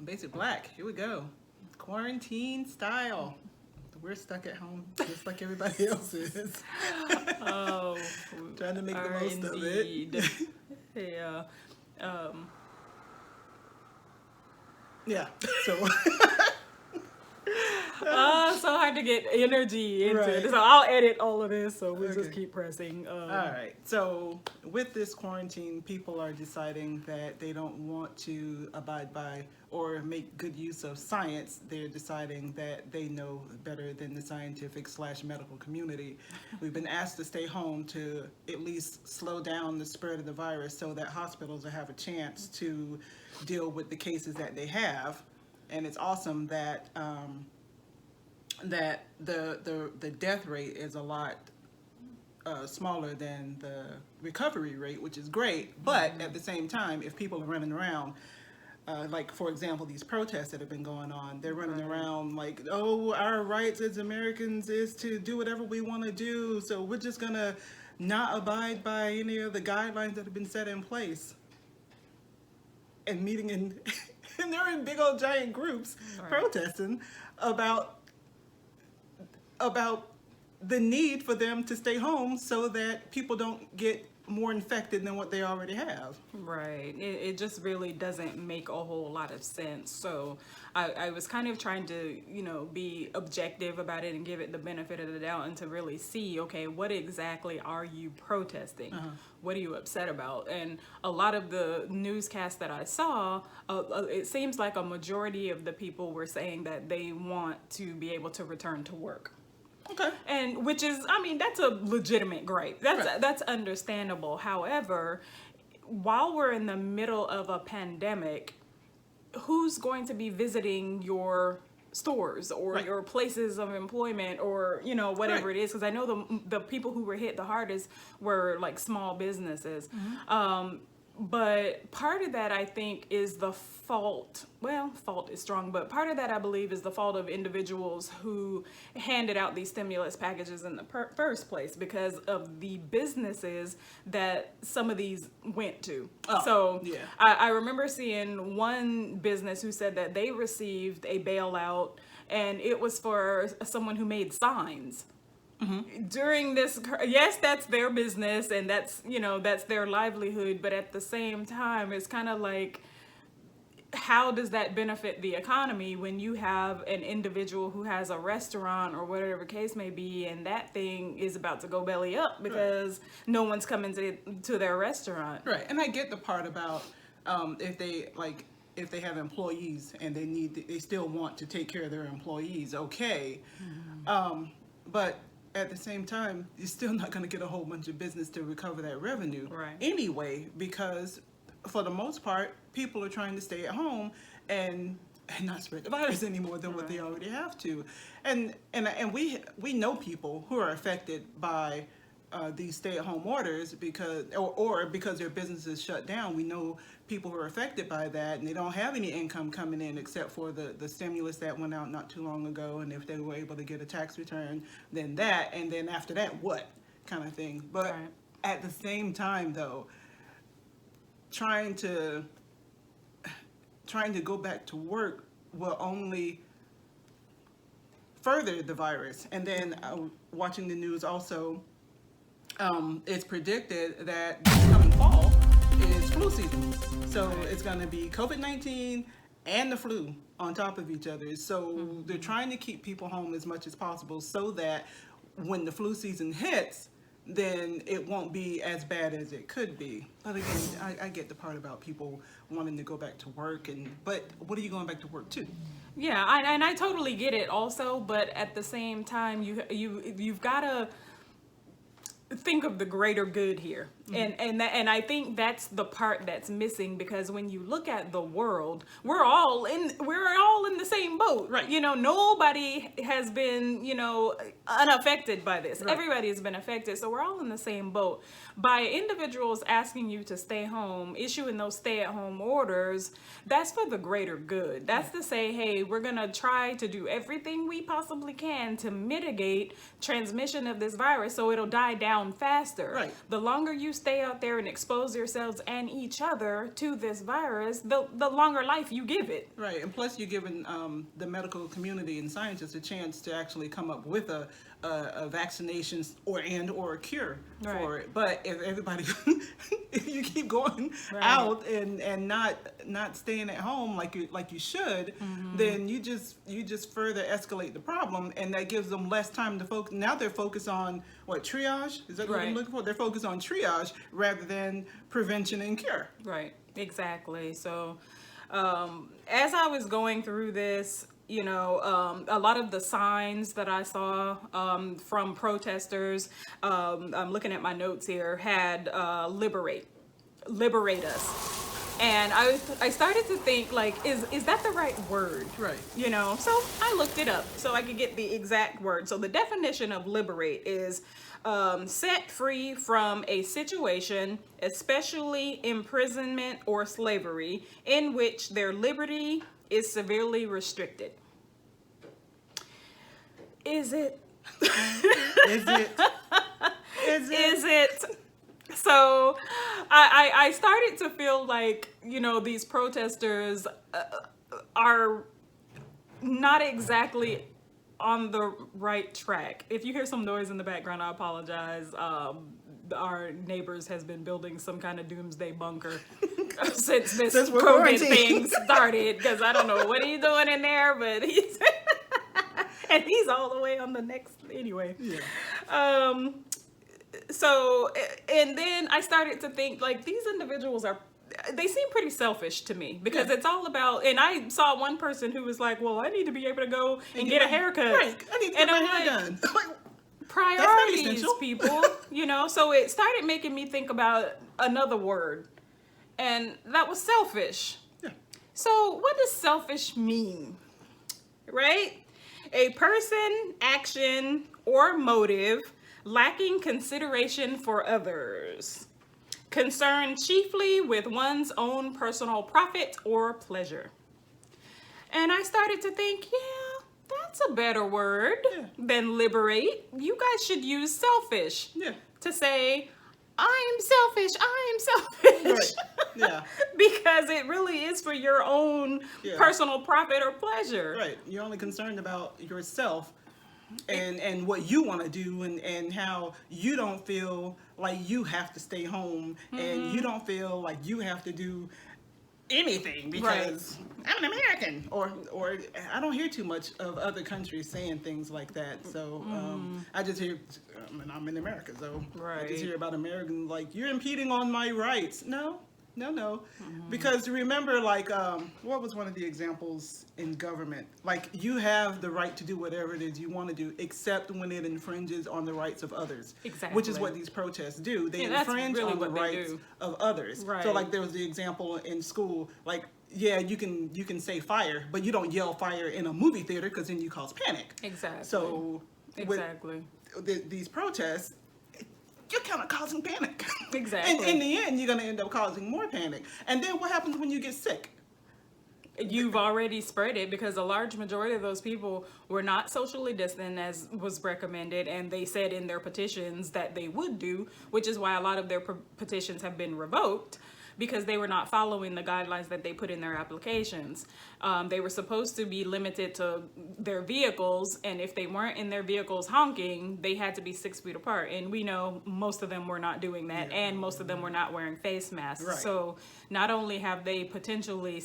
Basic Black. Here we go. Quarantine style. We're stuck at home just like everybody else is. Oh, Trying to make the are most indeed. of it. Yeah. Yeah. So So hard to get energy into Right. it. So I'll edit all of this. So we'll just Okay. keep pressing. all right. So with this quarantine, people are deciding that they don't want to abide by or make good use of science. They're deciding that they know better than the scientific/medical community. We've been asked to stay home to at least slow down the spread of the virus so that hospitals will have a chance to deal with the cases that they have. And it's awesome that that the death rate is a lot smaller than the recovery rate, which is great. But at the same time, if people are running around, like for example, these protests that have been going on, they're running around like, oh, our rights as Americans is to do whatever we want to do, so we're just gonna not abide by any of the guidelines that have been set in place. And meeting in, and they're in big old giant groups protesting about the need for them to stay home so that people don't get more infected than what they already have. Right. It just really doesn't make a whole lot of sense. So I was kind of trying to, be objective about it and give it the benefit of the doubt and to really see, okay, what exactly are you protesting? What are you upset about? And a lot of the newscasts that I saw, it seems like a majority of the people were saying that they want to be able to return to work. Okay. And which is, that's a legitimate gripe. That's understandable. However, while we're in the middle of a pandemic, who's going to be visiting your stores or your places of employment or whatever it is? Because I know the people who were hit the hardest were like small businesses. But part of that, I think, is the fault. Well, fault is strong, but part of that, I believe, is the fault of individuals who handed out these stimulus packages in the first place because of the businesses that some of these went to. I remember seeing one business who said that they received a bailout, and it was for someone who made signs. During this, yes, that's their business and that's their livelihood, but at the same time it's kind of like, how does that benefit the economy when you have an individual who has a restaurant or whatever case may be and that thing is about to go belly up because no one's coming to their restaurant? Right. And I get the part about if they have employees and they still want to take care of their employees, okay. But at the same time, you're still not going to get a whole bunch of business to recover that revenue anyway, because for the most part, people are trying to stay at home and not spread the virus any more than what they already have to. And we know people who are affected by these stay-at-home orders because their businesses shut down. We know people who are affected by that and they don't have any income coming in except for the stimulus that went out not too long ago, and if they were able to get a tax return, then that, and then after that what kind of thing. But at the same time though, trying to go back to work will only further the virus. And then watching the news also, it's predicted that this coming fall is flu season. So it's going to be COVID-19 and the flu on top of each other. So they're trying to keep people home as much as possible so that when the flu season hits, then it won't be as bad as it could be. But again, I get the part about people wanting to go back to work, but what are you going back to work to? Yeah, and I totally get it also, but at the same time, you've got to think of the greater good here. And I think that's the part that's missing, because when you look at the world, we're all in the same boat. Right. Nobody has been, unaffected by this. Right. Everybody has been affected. So we're all in the same boat. By individuals asking you to stay home, issuing those stay-at-home orders, that's for the greater good. That's to say, hey, we're going to try to do everything we possibly can to mitigate transmission of this virus so it'll die down around faster. Right. The longer you stay out there and expose yourselves and each other to this virus, the longer life you give it. Right, and plus you're giving the medical community and scientists a chance to actually come up with a vaccination or a cure for it. But if everybody, if you keep going out and not staying at home like you should, then you just further escalate the problem, and that gives them less time to focus. Now they're focused on what, triage? Is that what I'm looking for? They're focused on triage rather than prevention and cure. Right, exactly. So as I was going through this, you know, a lot of the signs that I saw from protesters, I'm looking at my notes here, had liberate us. And I started to think, like, is that the right word? Right. You know, so I looked it up so I could get the exact word. So the definition of liberate is set free from a situation, especially imprisonment or slavery, in which their liberty is severely restricted. Is it? Is it? Is it? So I started to feel like, you know, these protesters are not exactly on the right track. If you hear some noise in the background, I apologize. Our neighbors has been building some kind of doomsday bunker since this COVID thing started, because I don't know what he's doing in there, but he's and he's all the way on the next anyway. Yeah. So, and then I started to think, like, these individuals they seem pretty selfish to me, because it's all about, and I saw one person who was like, well, I need to be able to go and get a haircut. Right, I need to get my hair done. Priorities, people, you know? So it started making me think about another word, and that was selfish. Yeah. So what does selfish mean, right? A person, action, or motive lacking consideration for others, concerned chiefly with one's own personal profit or pleasure. And I started to think, yeah, that's a better word than liberate. You guys should use selfish to say, I'm selfish. Right. Yeah. Because it really is for your own personal profit or pleasure. Right. You're only concerned about yourself and what you want to do, and how you don't feel like you have to stay home, and you don't feel like you have to do anything because I'm an American, or I don't hear too much of other countries saying things like that. So I just hear, and I'm in America, so I just hear about Americans like, you're impeding on my rights. No. Because remember, like, what was one of the examples in government? Like, you have the right to do whatever it is you want to do, except when it infringes on the rights of others. Exactly. Which is what these protests do. They infringe on the rights of others. Right. So, like, there was the example in school, like, yeah, you can say fire, but you don't yell fire in a movie theater, because then you cause panic. Exactly. So, these protests, you're kind of causing panic. Exactly. And in the end, you're going to end up causing more panic. And then what happens when you get sick? You've already spread it, because a large majority of those people were not socially distant as was recommended, and they said in their petitions that they would do, which is why a lot of their petitions have been revoked, because they were not following the guidelines that they put in their applications. They were supposed to be limited to their vehicles, and if they weren't in their vehicles honking, they had to be 6 feet apart. And we know most of them were not doing that, and most of them were not wearing face masks. Right. So not only have they potentially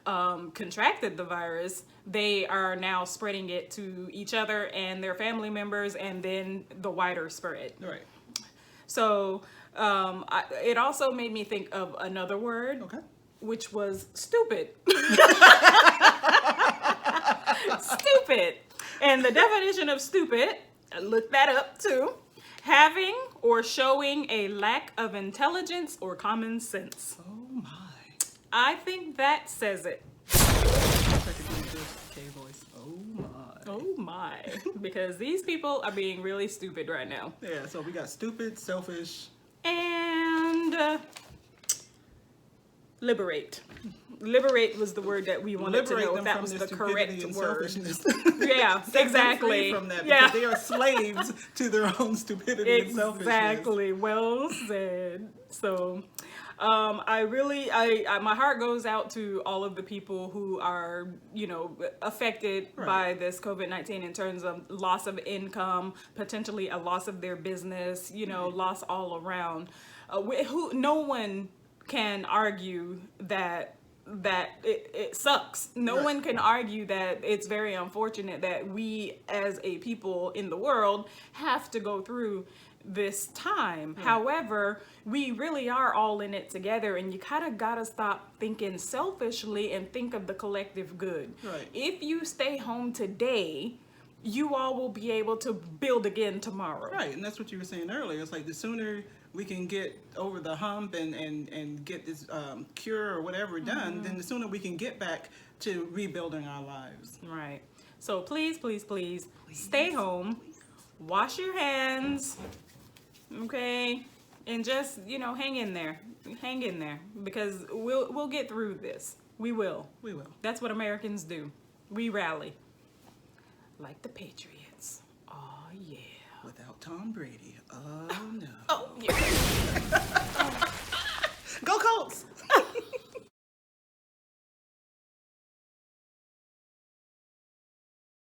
contracted the virus, they are now spreading it to each other and their family members, and then the wider spread. Right. So it also made me think of another word, which was stupid. Stupid. And the definition of stupid, I looked that up too. Having or showing a lack of intelligence or common sense. Oh my. I think that says it. Oh my. Because these people are being really stupid right now. Yeah, so we got stupid, selfish, and Liberate. Liberate was the word that we wanted to Liberate know them if that from was their the stupidity correct and word. selfishness. Yeah, Set them exactly. free from that, Yeah. because they are slaves to their own stupidity and selfishness. Exactly. Well said. So, my heart goes out to all of the people who are, affected by this COVID-19 in terms of loss of income, potentially a loss of their business, loss all around. No one can argue that it sucks. No one can argue that it's very unfortunate that we as a people in the world have to go through this time. However, we really are all in it together, and you kind of gotta stop thinking selfishly and think of the collective good. Right. If you stay home today, you all will be able to build again tomorrow. Right, and that's what you were saying earlier. It's like the sooner we can get over the hump and get this cure or whatever done, then the sooner we can get back to rebuilding our lives. Right. So please, stay home, wash your hands, okay, and just hang in there, because we'll get through this. We will. We will. That's what Americans do. We rally like the Patriots. Oh yeah. Without Tom Brady. Oh no. Oh yeah.